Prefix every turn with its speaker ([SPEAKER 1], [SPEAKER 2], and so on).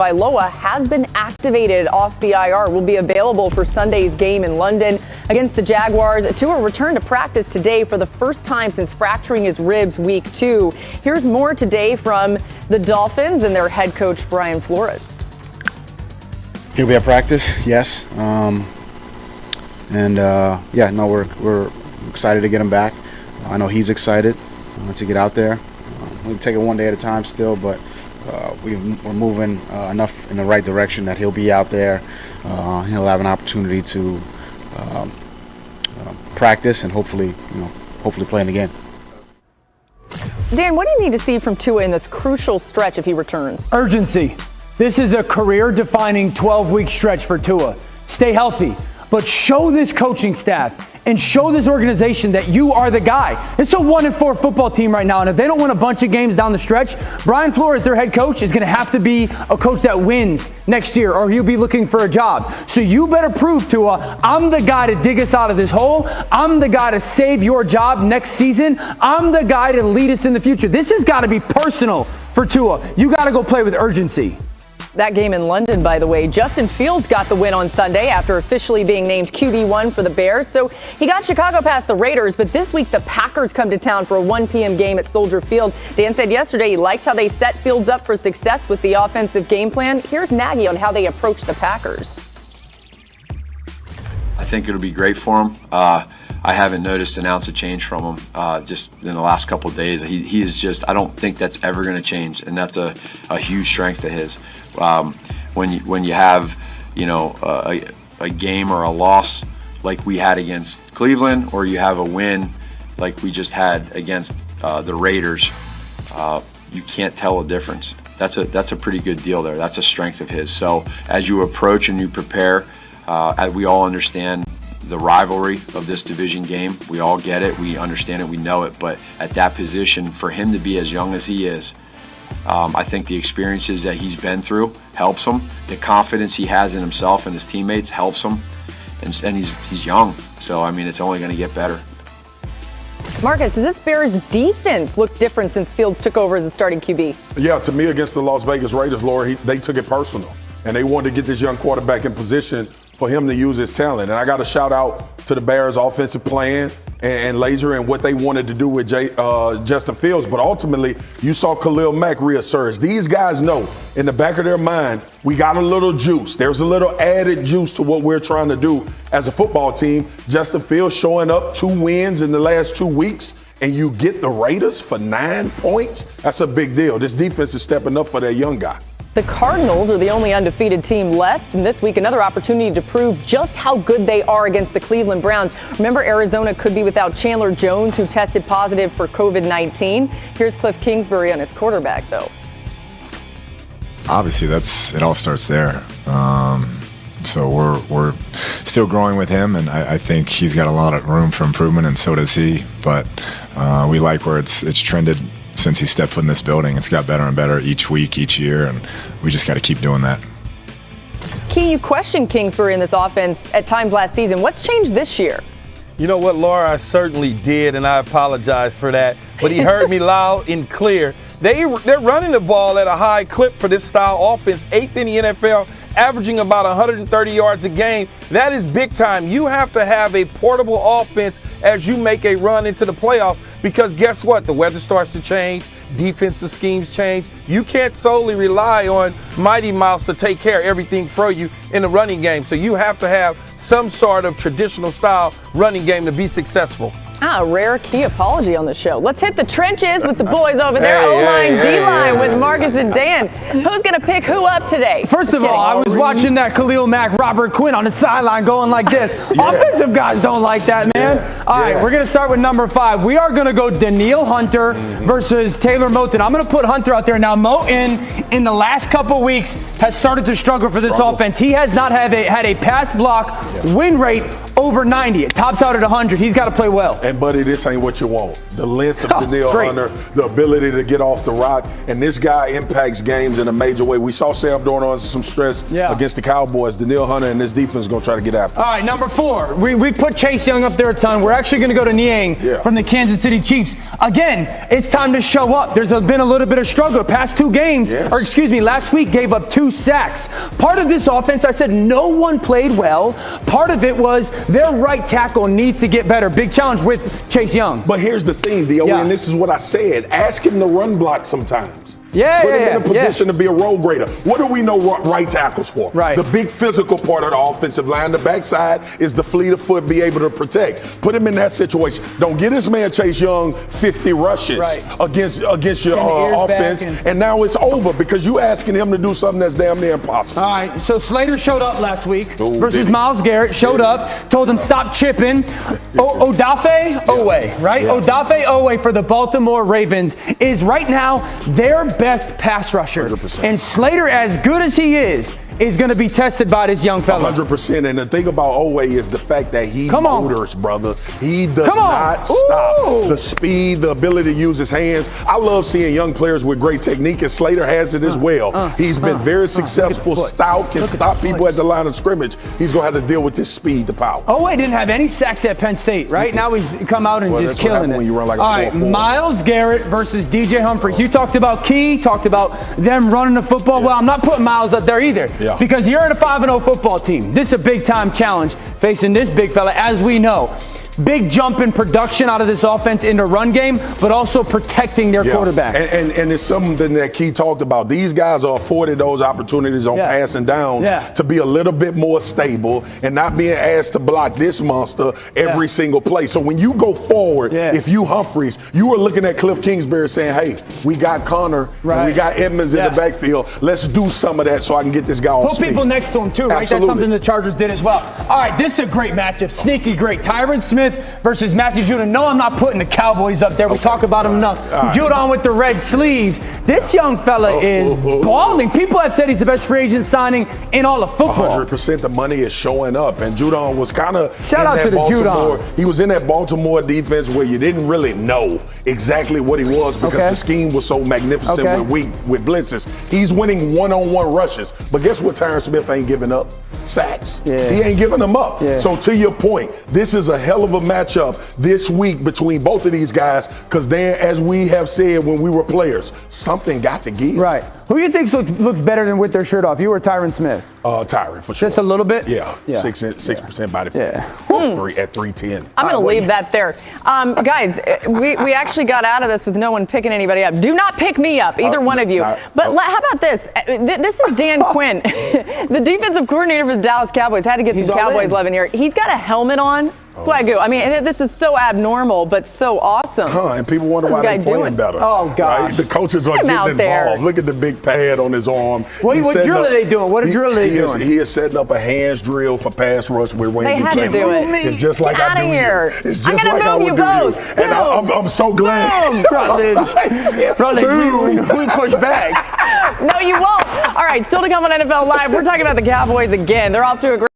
[SPEAKER 1] Tagovailoa has been activated off the IR, will be available for Sunday's game in London against the Jaguars. Tua returned to practice today for the first time since fracturing his ribs week 2. Here's more today from the Dolphins and their head coach, Brian Flores.
[SPEAKER 2] He'll be at practice, yes. We're excited to get him back. I know he's excited to get out there. We'll take it one day at a time still, but we're moving enough in the right direction that he'll be out there. He'll have an opportunity to practice and hopefully play in the game.
[SPEAKER 1] Dan, what do you need to see from Tua in this crucial stretch if he returns?
[SPEAKER 3] Urgency. This is a career-defining 12-week stretch for Tua. Stay healthy, but show this coaching staff and show this organization that you are the guy. It's a 1-4 football team right now, and if they don't win a bunch of games down the stretch, Brian Flores, their head coach, is going to have to be a coach that wins next year, or he'll be looking for a job. So you better prove to I'm the guy to dig us out of this hole. I'm the guy to save your job next season. I'm the guy to lead us in the future. This has got to be personal for Tua. You got to go play with urgency.
[SPEAKER 1] That game in London, by the way, Justin Fields got the win on Sunday after officially being named QB1 for the Bears. So he got Chicago past the Raiders, but this week the Packers come to town for a 1 p.m. game at Soldier Field. Dan said yesterday he liked how they set Fields up for success with the offensive game plan. Here's Nagy on how they approach the Packers.
[SPEAKER 4] I think it'll be great for him. I haven't noticed an ounce of change from him just in the last couple of days. He is just, I don't think that's ever going to change, and that's a huge strength of his. When you have a game or a loss like we had against Cleveland, or you have a win like we just had against the Raiders, you can't tell a difference. That's a pretty good deal there. That's a strength of his. So as you approach and you prepare, as we all understand the rivalry of this division game, we all get it, we understand it, we know it. But at that position, for him to be as young as he is, I think the experiences that he's been through helps him. The confidence he has in himself and his teammates helps him. And he's young, so I mean, it's only going to get better.
[SPEAKER 1] Marcus, does this Bears defense look different since Fields took over as a starting QB?
[SPEAKER 5] Yeah, to me, against the Las Vegas Raiders, Laura, they took it personal. And they wanted to get this young quarterback in position for him to use his talent. And I got to shout out to the Bears' offensive plan and Laser and what they wanted to do with Justin Fields. But ultimately, you saw Khalil Mack resurge. These guys know in the back of their mind, we got a little juice. There's a little added juice to what we're trying to do as a football team. Justin Fields showing up 2 wins in the last 2 weeks, and you get the Raiders for 9 points. That's a big deal. This defense is stepping up for that young guy.
[SPEAKER 1] The Cardinals are the only undefeated team left, and this week another opportunity to prove just how good they are against the Cleveland Browns. Remember, Arizona could be without Chandler Jones, who tested positive for COVID-19. Here's Cliff Kingsbury on his quarterback, though.
[SPEAKER 6] Obviously, it all starts there. So we're still growing with him, and I think he's got a lot of room for improvement, and so does he. But we like where it's trended. Since he stepped foot in this building, it's got better and better each week, each year, and we just got to keep doing that.
[SPEAKER 1] Key, you questioned Kingsbury in this offense at times last season. What's changed this year?
[SPEAKER 7] You know what, Laura? I certainly did, and I apologize for that. But he heard me loud and clear. They're running the ball at a high clip for this style offense, 8th in the NFL, averaging about 130 yards a game. That is big time. You have to have a portable offense as you make a run into the playoffs, because guess what? The weather starts to change. Defensive schemes change. You can't solely rely on Mighty Mouse to take care of everything for you in the running game. So you have to have some sort of traditional style running game to be successful.
[SPEAKER 1] A rare Key apology on the show. Let's hit the trenches with the boys over there. O-line, D-line with Marcus and Dan. Who's going to pick who up today?
[SPEAKER 3] First of all, I was watching that Khalil Mack, Robert Quinn on the sideline going like this. Offensive guys don't like that, man. All right, we're going to start with number 5. We are going to go Danielle Hunter versus Taylor Moton. I'm going to put Hunter out there. Now, Moton, in the last couple weeks, has started to struggle for this offense. He has not had a pass block win rate over 90. It tops out at 100. He's got to play well.
[SPEAKER 5] And, buddy, this ain't what you want. the length of Danielle Hunter, the ability to get off the rock, and this guy impacts games in a major way. We saw Sam Dorn on some stress against the Cowboys. Danielle Hunter and this defense is going to try to get after him.
[SPEAKER 3] All right, number 4. We put Chase Young up there a ton. We're actually going to go to Niang from the Kansas City Chiefs. Again, it's time to show up. There's been a little bit of struggle. Past 2 games, last week gave up 2 sacks. Part of this offense, I said no one played well. Part of it was their right tackle needs to get better. Big challenge with Chase Young.
[SPEAKER 5] But here's the thing, Dio, and this is what I said. Ask him to run block sometimes. Put him in a position to be a road grader. What do we know right tackles for?
[SPEAKER 3] Right.
[SPEAKER 5] The big physical part of the offensive line. The backside is the fleet of foot, be able to protect. Put him in that situation. Don't get this man Chase Young 50 rushes against your offense, and now it's over because you asking him to do something that's damn near impossible.
[SPEAKER 3] All right, so Slater showed up last week versus Myles Garrett. Showed up, told him stop chipping. Odafe Owe, right? Odafe Owe for the Baltimore Ravens is right now their best pass rusher.
[SPEAKER 5] 100%.
[SPEAKER 3] And Slater, as good as he is going to be tested by this young fella.
[SPEAKER 5] 100%. And the thing about Owe is the fact that he motors, brother. He does not stop. The speed, the ability to use his hands. I love seeing young players with great technique, and Slater has it as well. He's been very successful, stout, can stop people at the line of scrimmage. He's going to have to deal with this speed, the power.
[SPEAKER 3] Owe didn't have any sacks at Penn State, right? Now he's come out and just killing it.
[SPEAKER 5] When you run like a
[SPEAKER 3] all right,
[SPEAKER 5] 4-4.
[SPEAKER 3] Myles Garrett versus DJ Humphries. You talked about Key, talked about them running the football. Well, I'm not putting Myles up there either. Because you're in a 5-0 football team. This is a big-time challenge facing this big fella, as we know. Big jump in production out of this offense in the run game, but also protecting their quarterback.
[SPEAKER 5] And it's something that Key talked about. These guys are afforded those opportunities on passing downs to be a little bit more stable and not being asked to block this monster every single play. So when you go forward, if you Humphries, you are looking at Cliff Kingsbury saying, hey, we got Connor and we got Edmonds in the backfield. Let's do some of that so I can get this guy on speed.
[SPEAKER 3] Put people next to him too, right? That's something the Chargers did as well. All right, this is a great matchup. Sneaky great. Tyron Smith versus Matthew Judon. No, I'm not putting the Cowboys up there. We talk about him enough. Judon with the red sleeves. This young fella is balling. People have said he's the best free agent signing in all of football.
[SPEAKER 5] 100%. The money is showing up. And Judon was kind of
[SPEAKER 3] shout out to the Judon.
[SPEAKER 5] He was in that Baltimore defense where you didn't really know exactly what he was because the scheme was so magnificent with blitzes. He's winning one-on-one rushes. But guess what Tyron Smith ain't giving up? Sacks. He ain't giving them up. So to your point, this is a hell of a matchup this week between both of these guys because then, as we have said when we were players, something got to give.
[SPEAKER 3] Right. Who do you think looks better than with their shirt off? You or Tyron Smith?
[SPEAKER 5] Tyron, for sure.
[SPEAKER 3] Just a little bit?
[SPEAKER 5] Yeah. 6% body fat. At 310.
[SPEAKER 1] I'm going to leave that there. Guys, we actually got out of this with no one picking anybody up. Do not pick me up, either one of you. But how about this? This is Dan Quinn, the defensive coordinator for the Dallas Cowboys. Had to get some Cowboys love in here. He's got a helmet on. Swagoo. I mean, this is so abnormal, but so awesome.
[SPEAKER 5] And people wonder why they're playing better.
[SPEAKER 3] Oh, God.
[SPEAKER 5] Right? The coaches are getting involved. Look at the big pad on his arm.
[SPEAKER 3] What drill are they doing? What drill are they doing?
[SPEAKER 5] He is setting up a hands drill for pass rush where when you play.
[SPEAKER 1] They had to do it.
[SPEAKER 5] It's just like I do
[SPEAKER 1] here.
[SPEAKER 5] It's just like I would do you. And I'm so glad.
[SPEAKER 3] Rutledge, we push back.
[SPEAKER 1] No, you won't. All right, still to come on NFL Live. We're talking about the Cowboys again. They're off to a great